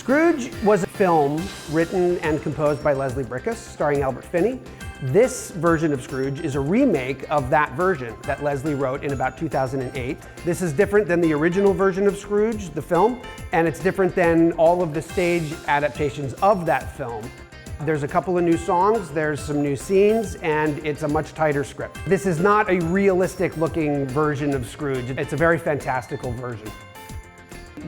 Scrooge was a film written and composed by Leslie Bricusse, starring Albert Finney. This version of Scrooge is a remake of that version that Leslie wrote in about 2008. This is different than the original version of Scrooge, the film, and it's different than all of the stage adaptations of that film. There's a couple of new songs, there's some new scenes, and it's a much tighter script. This is not a realistic looking version of Scrooge. It's a very fantastical version.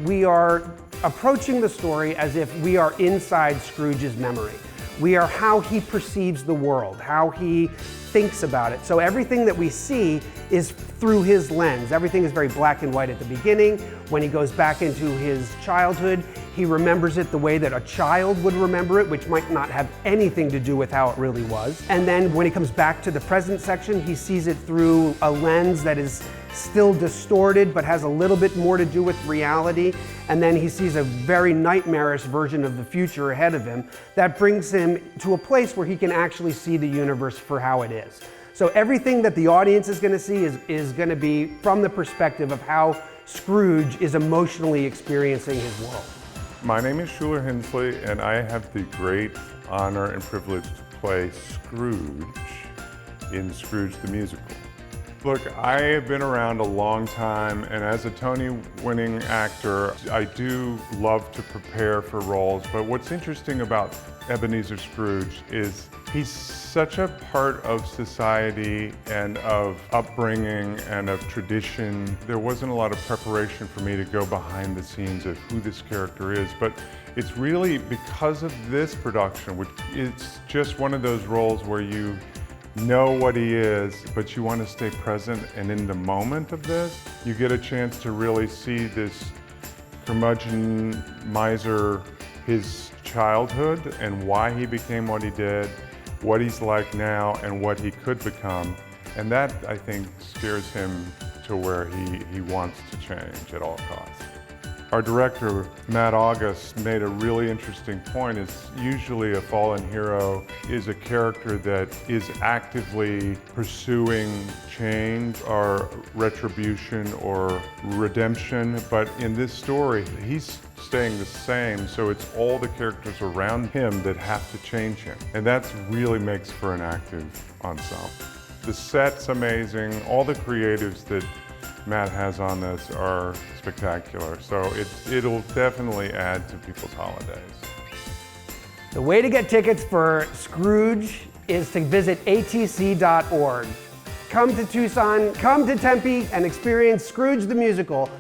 We are approaching the story as if we are inside Scrooge's memory. We are how he perceives the world, how he thinks about it. So everything that we see is through his lens. Everything is very black and white at the beginning. When he goes back into his childhood, he remembers it the way that a child would remember it, which might not have anything to do with how it really was. And then when he comes back to the present section, he sees it through a lens that is still distorted, but has a little bit more to do with reality. And then he sees a very nightmarish version of the future ahead of him that brings him to a place where he can actually see the universe for how it is. So everything that the audience is going to see is going to be from the perspective of how Scrooge is emotionally experiencing his world. My name is Schuler Hensley, and I have the great honor and privilege to play Scrooge in Scrooge the Musical. Look, I have been around a long time, and as a Tony-winning actor, I do love to prepare for roles, but what's interesting about Ebenezer Scrooge is he's such a part of society and of upbringing and of tradition. There wasn't a lot of preparation for me to go behind the scenes of who this character is, but it's really because of this production, which it's just one of those roles where you know what he is, but you want to stay present and in the moment of this. You get a chance to really see this curmudgeon miser, his childhood and why he became what he did, what he's like now, and what he could become. And that, I think, steers him to where he wants to change at all costs. Our director, Matt August, made a really interesting point. Is usually a fallen hero is a character that is actively pursuing change or retribution or redemption, but in this story, he's staying the same, so it's all the characters around him that have to change him. And that really makes for an active ensemble. The set's amazing. All the creatives that Matt has on this are spectacular, so it'll definitely add to people's holidays. The way to get tickets for Scrooge is to visit atc.org. Come to Tucson, come to Tempe, and experience Scrooge the Musical.